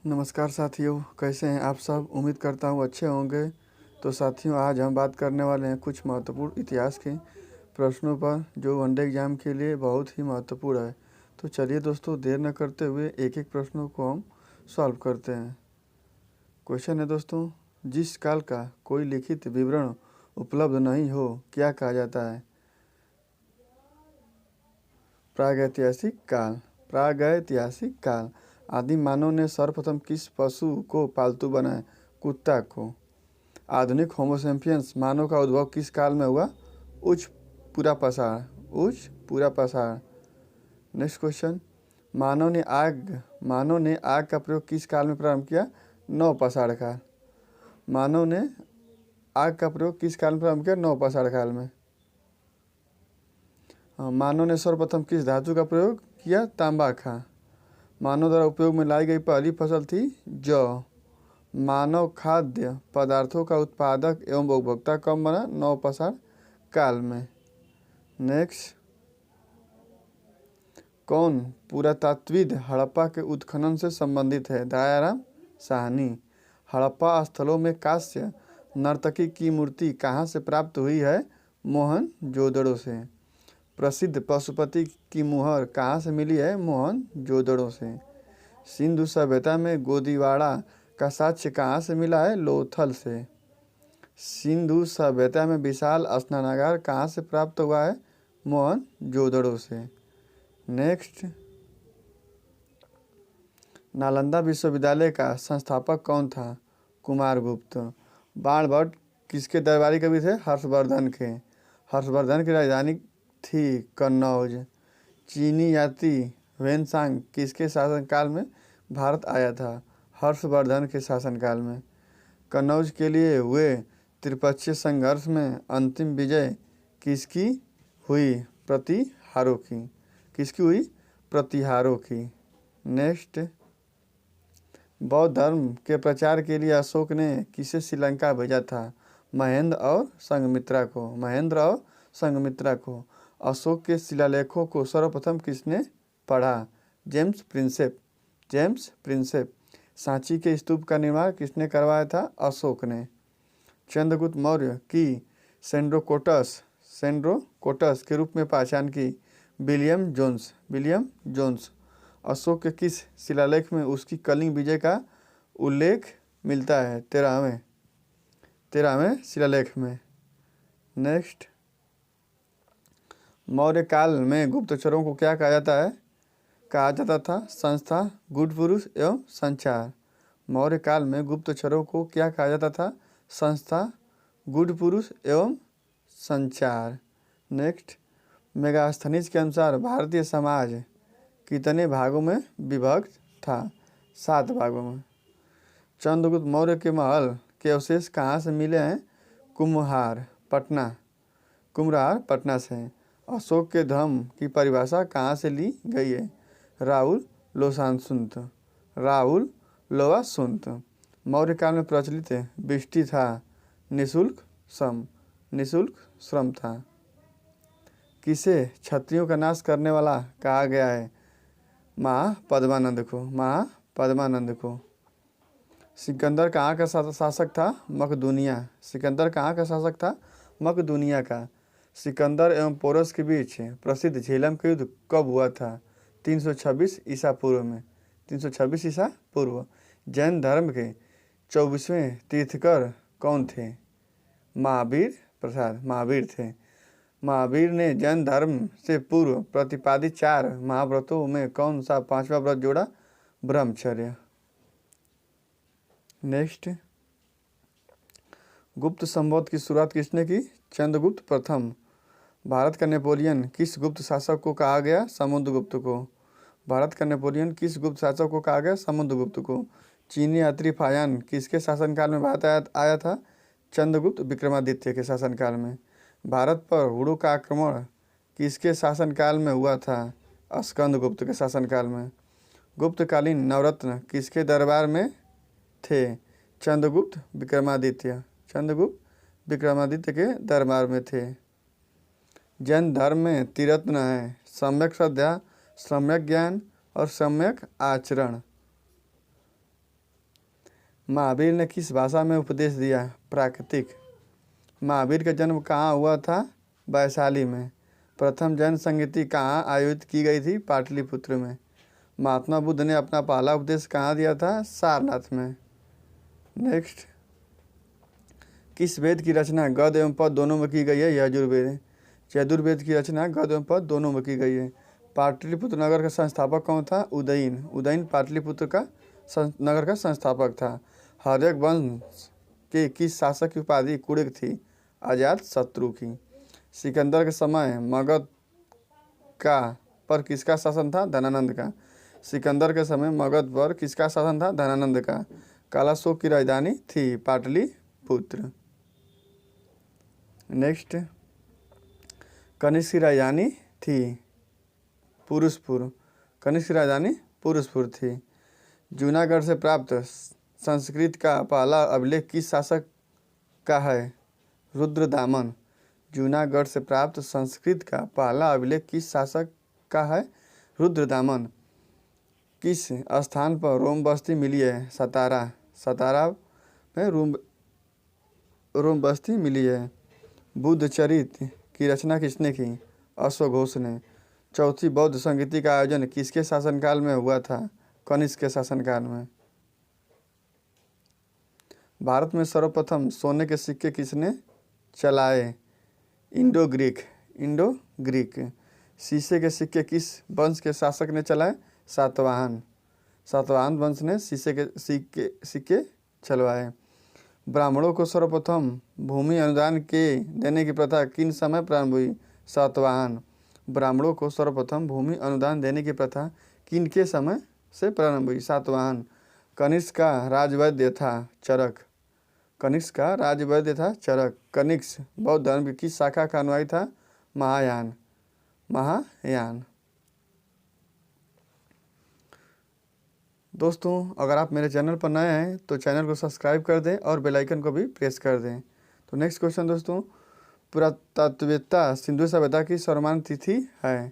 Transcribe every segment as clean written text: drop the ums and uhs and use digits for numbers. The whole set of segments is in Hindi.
नमस्कार साथियों, कैसे हैं आप सब। उम्मीद करता हूँ अच्छे होंगे। तो साथियों, आज हम बात करने वाले हैं कुछ महत्वपूर्ण इतिहास के प्रश्नों पर जो वनडे एग्जाम के लिए बहुत ही महत्वपूर्ण है। तो चलिए दोस्तों, देर न करते हुए एक एक प्रश्नों को हम सॉल्व करते हैं। क्वेश्चन है दोस्तों, जिस काल का कोई लिखित विवरण उपलब्ध नहीं हो क्या कहा जाता है? प्रागैतिहासिक काल। प्रागैतिहासिक काल। आदिम मानव ने सर्वप्रथम किस पशु को पालतू बनाया? कुत्ता को। आधुनिक होमोसेपियंस मानव का उद्भव किस काल में हुआ? उच्च पुरापाषाण। उच्च पुरापाषाण। नेक्स्ट क्वेश्चन, मानव ने आग का प्रयोग किस काल में प्रारंभ किया? नवपाषाण काल। मानव ने आग का प्रयोग किस काल में प्रारंभ किया? नवपाषाण काल में। मानव ने सर्वप्रथम किस धातु का प्रयोग किया? तांबा का। मानव द्वारा उपयोग में लाई गई पहली फसल थी जौ। मानव खाद्य पदार्थों का उत्पादक एवं उपभोक्ता कब बना? नवपाषाण काल में। नेक्स्ट, कौन पुरातत्वविद हड़प्पा के उत्खनन से संबंधित है? दयाराम साहनी। हड़प्पा स्थलों में कांस्य नर्तकी की मूर्ति कहाँ से प्राप्त हुई है? मोहनजोदड़ो से। प्रसिद्ध पशुपति की मुहर कहाँ से मिली है? मोहनजोदड़ो से। सिंधु सभ्यता में गोदीवाड़ा का साक्ष्य कहाँ से मिला है? लोथल से। सिंधु सभ्यता में विशाल स्नानागार कहाँ से प्राप्त हुआ है? मोहनजोदड़ो से। नेक्स्ट, नालंदा विश्वविद्यालय का संस्थापक कौन था? कुमारगुप्त। बाणभट्ट किसके दरबारी कवि थे? हर्षवर्धन के। हर्षवर्धन की राजधानी थी कन्नौज। चीनी यात्री ह्वेनसांग किसके शासनकाल में भारत आया था? हर्षवर्धन के शासनकाल में। कन्नौज के लिए हुए त्रिपक्षीय संघर्ष में अंतिम विजय किसकी हुई? प्रतिहारों की। किसकी हुई? प्रतिहारों की। नेक्स्ट, बौद्ध धर्म के प्रचार के लिए अशोक ने किसे श्रीलंका भेजा था? महेंद्र और संघमित्रा को। महेंद्र और संघमित्रा को। अशोक के शिलालेखों को सर्वप्रथम किसने पढ़ा? James Prinsep. James Prinsep. Sanchi के स्तूप का निर्माण किसने करवाया था? अशोक ने। चंद्रगुप्त मौर्य की सेंड्रोकोटस के रूप में पहचान की? William Jones. William Jones. Ashoka के किस शिलालेख में उसकी कलिंग विजय का उल्लेख मिलता है? 13वें शिलालेख में। नेक्स्ट, मौर्य काल में गुप्तचरों को क्या कहा जाता है? कहा जाता था संस्था, गुड पुरुष एवं संचार। मौर्य काल में गुप्तचरों को क्या कहा जाता था? संस्था, गुड पुरुष एवं संचार। नेक्स्ट, मेगास्थनीज के अनुसार भारतीय समाज कितने भागों में विभक्त था? 7 भागों में। चंद्रगुप्त मौर्य के महल के अवशेष कहाँ से मिले हैं? कुम्हार पटना से। अशोक के धर्म की परिभाषा कहाँ से ली गई है? राहुल लोवासुंत। मौर्य काल में प्रचलित बिष्टी था निःशुल्क श्रम था। किसे क्षत्रियों का नाश करने वाला कहा गया है? महापद्मानंद को। सिकंदर कहाँ का शासक था? मकदूनिया। सिकंदर कहाँ का शासक था? मकदूनिया का। सिकंदर एवं पोरस के बीच प्रसिद्ध झेलम का युद्ध कब हुआ था? 326 ईसा पूर्व में। 326 ईसा पूर्व। जैन धर्म के 24वें तीर्थकर कौन थे? महावीर थे। महावीर ने जैन धर्म से पूर्व प्रतिपादित 4 महाव्रतों में कौन सा 5वां व्रत जोड़ा? ब्रह्मचर्य। नेक्स्ट, गुप्त संवत की शुरुआत किसने की? चंद्रगुप्त प्रथम। भारत का नेपोलियन किस गुप्त शासक को कहा गया? समुद्रगुप्त को। भारत का नेपोलियन किस गुप्त शासक को कहा गया? समुद्रगुप्त को। चीनी यात्री फायान किसके शासनकाल में भारत आया था? चंद्रगुप्त विक्रमादित्य के शासनकाल में। भारत पर हुड़ू का आक्रमण किसके शासनकाल में हुआ था? स्कंदगुप्त के शासनकाल में। गुप्तकालीन नवरत्न किसके दरबार में थे? चंद्रगुप्त विक्रमादित्य के दरबार में थे। जैन धर्म में त्रिरत्न है: सम्यक श्रद्धा, सम्यक ज्ञान और सम्यक आचरण। महावीर ने किस भाषा में उपदेश दिया? प्राकृतिक। महावीर का जन्म कहाँ हुआ था? वैशाली में। प्रथम जैन संगीति कहाँ आयोजित की गई थी? पाटलिपुत्र में। महात्मा बुद्ध ने अपना पहला उपदेश कहाँ दिया था? सारनाथ में। नेक्स्ट, किस वेद की रचना गद्य एवं पद दोनों में की गई है? यजुर्वेद। यजुर्वेद की रचना गद्य एवं पद दोनों में की गई है। पाटलिपुत्र नगर का संस्थापक कौन था? उदयन। उदयन पाटलिपुत्र का नगर का संस्थापक था। हर्यक वंश के किस शासक की उपाधि कुड़िक थी? अजात शत्रु की। सिकंदर के समय मगध का पर किसका शासन था? धनानंद का। सिकंदर के समय मगध पर किसका शासन था? धनानंद का। कालाशोक की राजधानी थी पाटलिपुत्र। नेक्स्ट, कनिष्क की राजधानी थी पुरुषपुर। कनिष्क की राजधानी पुरुषपुर थी। जूनागढ़ से प्राप्त संस्कृत का पहला अभिलेख किस शासक का है? रुद्रदामन। जूनागढ़ से प्राप्त संस्कृत का पहला अभिलेख किस शासक का है? रुद्रदामन। किस स्थान पर रोम बस्ती मिली है? सतारा। सतारा में रोम बस्ती मिली है। बुद्ध चरित की रचना किसने की? अश्वघोष घोष ने। चौथी बौद्ध संगीति का आयोजन किसके शासनकाल में हुआ था? कनिष्क के शासनकाल में। भारत में सर्वप्रथम सोने के सिक्के किसने चलाए? Indo Greek. शीशे के सिक्के किस वंश के शासक ने चलाए? सातवाहन। सातवाहन वंश ने शीशे के सिक्के चलवाए। ब्राह्मणों को सर्वप्रथम भूमि अनुदान के देने की प्रथा किन समय प्रारंभ हुई? सातवाहन। ब्राह्मणों को सर्वप्रथम भूमि अनुदान देने की प्रथा किन के समय से प्रारंभ हुई? सातवाहन। कनिष्क का राजवैद्य था चरक। कनिष्क का राजवैद्य था चरक। कनिष्क बौद्ध धर्म की किस शाखा का अनुयायी था? महायान। दोस्तों, अगर आप मेरे चैनल पर नए हैं तो चैनल को सब्सक्राइब कर दें और बेल आइकन को भी प्रेस कर दें। तो नेक्स्ट क्वेश्चन दोस्तों, पुरातत्ववेत्ता सिंधु सभ्यता की सर्वमान्य तिथि है?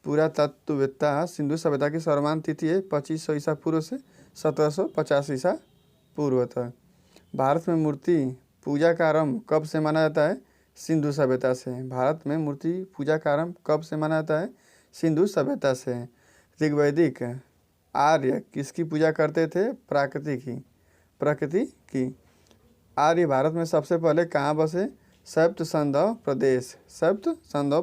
पुरातत्ववेत्ता सिंधु सभ्यता की सर्वमान्य तिथि है 2500 ईसा पूर्व से 1750 ईसा पूर्व तक। भारत में मूर्ति पूजा का आरंभ कब से माना जाता है? सिंधु सभ्यता से। भारत में मूर्ति पूजा का आरंभ कब से माना जाता है? सिंधु सभ्यता से। ऋग्वैदिक आर्य किसकी पूजा करते थे? प्रकृति की। आर्य भारत में सबसे पहले कहाँ बसे? सप्त संधव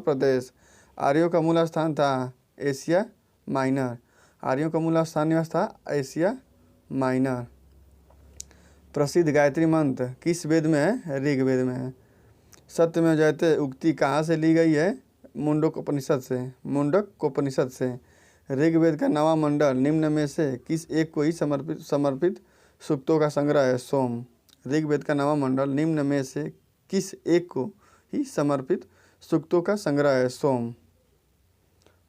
प्रदेश। आर्यों का मूल स्थान था एशिया माइनर। आर्यों का मूल स्थान निवास था एशिया माइनर। प्रसिद्ध गायत्री मंत्र किस वेद में है? ऋग्वेद में है। सत्यमेव जयते उक्ति कहाँ से ली गई है? मुंडकोपनिषद से। ऋग्वेद का नवा मंडल निम्न में से किस एक को ही समर्पित सूक्तों का संग्रह है? सोम। ऋग्वेद का नवा मंडल निम्न में से किस एक को ही समर्पित सूक्तों का संग्रह है? सोम।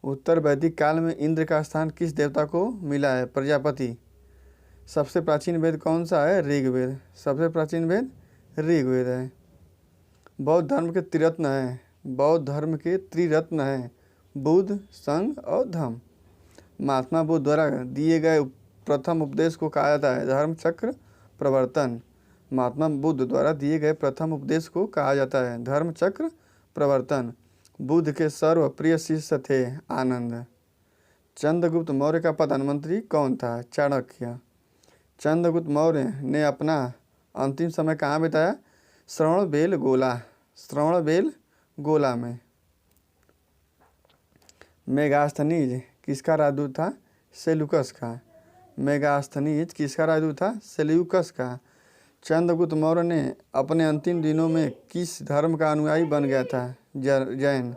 उत्तर वैदिक काल में इंद्र का स्थान किस देवता को मिला है? प्रजापति। सबसे प्राचीन वेद कौन सा है? ऋग्वेद। सबसे प्राचीन वेद ऋग्वेद है। बौद्ध धर्म के त्रिरत्न हैं बुद्ध, संघ और धम्म। महात्मा बुद्ध द्वारा दिए गए प्रथम उपदेश को कहा जाता है धर्मचक्र प्रवर्तन। महात्मा बुद्ध द्वारा दिए गए प्रथम उपदेश को कहा जाता है धर्मचक्र प्रवर्तन। बुद्ध के सर्वप्रिय शिष्य थे आनंद। चंद्रगुप्त मौर्य का प्रधानमंत्री कौन था? चाणक्य। चंद्रगुप्त मौर्य ने अपना अंतिम समय कहाँ बिताया? श्रवणबेलगोला में। मेगास्थनीज किसका राजदूत था? सेल्यूकस का। मेगास्थनीज किसका राजदूत था? सेल्यूकस का। चंद्रगुप्त मौर्य ने अपने अंतिम दिनों में किस धर्म का अनुयायी बन गया था? जैन।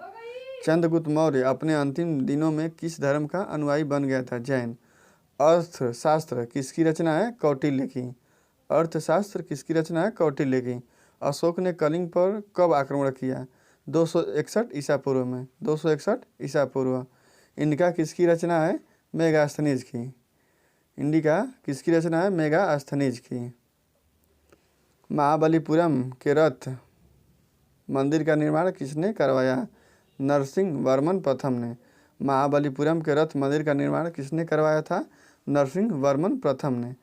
चंद्रगुप्त मौर्य अपने अंतिम दिनों में किस धर्म का अनुयायी बन गया था? जैन। अर्थशास्त्र किसकी रचना है? कौटिल्य की। अर्थशास्त्र किसकी रचना है? कौटिल्य की। अशोक ने कलिंग पर कब आक्रमण किया? 261 ईसा पूर्व में। 261 ईसा पूर्व। इंडिका किसकी रचना है? मेगास्थनीज की। इंडिका किसकी रचना है? मेगास्थनीज की। महाबलीपुरम के रथ मंदिर का निर्माण किसने करवाया? नरसिंहवर्मन प्रथम ने। महाबलीपुरम के रथ मंदिर का निर्माण किसने करवाया था? नरसिंहवर्मन प्रथम ने।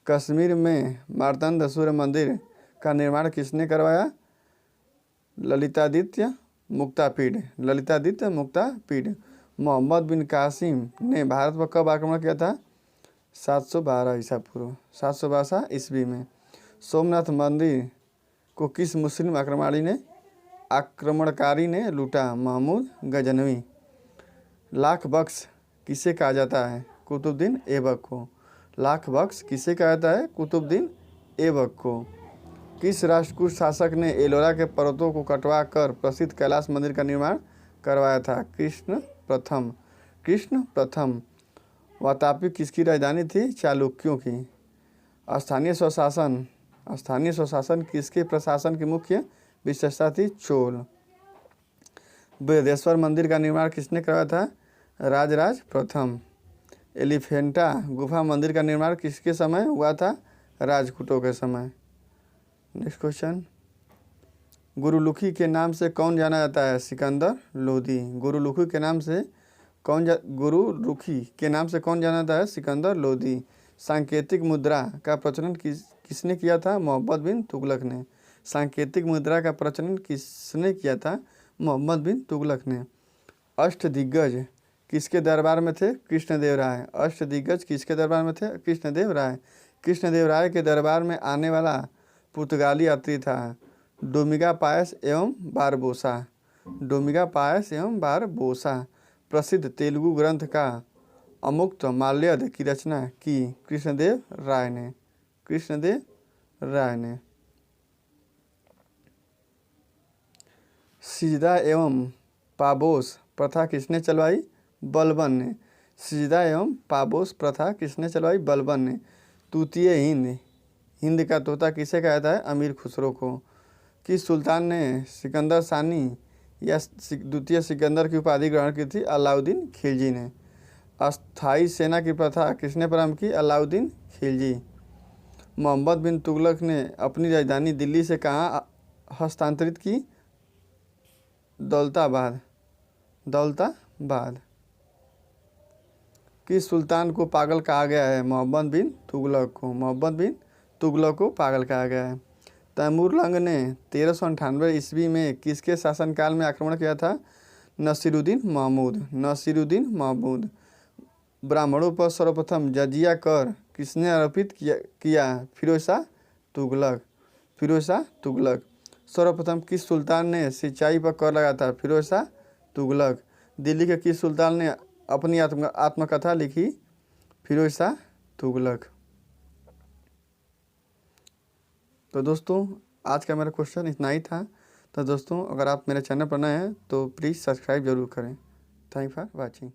कश्मीर में मार्तंड सूर्य मंदिर का निर्माण किसने करवाया? ललितादित्य मुक्तापीड, ललितादित्य मुक्तापीड। मोहम्मद बिन कासिम ने भारत पर कब आक्रमण किया था? 712 ईसा पूर्व, 712 ईस्वी में। सोमनाथ मंदिर को किस मुस्लिम आक्रमणकारी ने लूटा? महमूद गजनवी। लाख बख्श किसे कहा जाता है? कुतुबुद्दीन ऐबक को। लाख बख्श किसे कहा जाता है? कुतुबुद्दीन ऐबक को। किस राष्ट्रकूट शासक ने एलोरा के पर्वतों को कटवा कर प्रसिद्ध कैलाश मंदिर का निर्माण करवाया था? कृष्ण प्रथम। कृष्ण प्रथम। वातापी किसकी राजधानी थी? चालुक्यों की। स्थानीय स्वशासन किसके प्रशासन की मुख्य विशेषता थी? चोल। बृहदेश्वर मंदिर का निर्माण किसने करवाया था? राजराज प्रथम। एलिफेंटा गुफा मंदिर का निर्माण किसके समय हुआ था? राजपूतों के समय। नेक्स्ट क्वेश्चन, गुरुमुखी के नाम से कौन जाना जाता है? सिकंदर लोदी। गुरुमुखी के नाम से कौन जाना जाता है? सिकंदर लोदी। सांकेतिक मुद्रा का प्रचलन किसने किया था? मोहम्मद बिन तुगलक ने। सांकेतिक मुद्रा का प्रचलन किसने किया था? मोहम्मद बिन तुगलक ने। अष्टदिग्गज किसके दरबार में थे? कृष्णदेव राय। अष्टदिग्गज किसके दरबार में थे? कृष्णदेव राय। कृष्णदेव राय के दरबार में आने वाला पुर्तगाली यात्री था डोमिगा पायस एवं बारबोसा। डोमिगा पायस एवं बारबोसा। प्रसिद्ध तेलुगु ग्रंथ का अमुक्त माल्यद की रचना की कृष्णदेव राय ने। कृष्णदेव राय ने। सिजदा एवं पाबोस प्रथा किसने चलवाई? बलबन ने। सिजदा एवं पाबोस प्रथा किसने चलवाई? बलबन ने। तूतीय हिंद का तोता किसे कहा जाता है? अमीर खुसरो को। किस सुल्तान ने सिकंदर सानी या द्वितीय सिकंदर की उपाधि ग्रहण की थी? अलाउद्दीन खिलजी ने। अस्थाई सेना की प्रथा किसने प्रारंभ की? अलाउद्दीन खिलजी। मोहम्मद बिन तुगलक ने अपनी राजधानी दिल्ली से कहाँ हस्तांतरित की? दौलताबाद। दौलताबाद। किस सुल्तान को पागल कहा गया है? मोहम्मद बिन तुगलक को। मोहम्मद बिन तुगलक को पागल कहा गया है। तैमूरलंग ने 1398 ईस्वी में किसके शासनकाल में आक्रमण किया था? नसीरुद्दीन महमूद। नसीरुद्दीन महमूद। ब्राह्मणों पर सर्वप्रथम जजिया कर किसने आरोपित किया? फिरोजशाह तुगलक। फिरोजशाह तुगलक। सर्वप्रथम किस सुल्तान ने सिंचाई पर कर लगाया था? फिरोजशाह तुगलक। दिल्ली के किस सुल्तान ने अपनी आत्मकथा लिखी? फिरोजशाह तुगलक। तो दोस्तों आज का मेरा क्वेश्चन इतना ही था। तो दोस्तों अगर आप मेरे चैनल पर नए हैं तो प्लीज़ सब्सक्राइब जरूर करें। Thank for watching.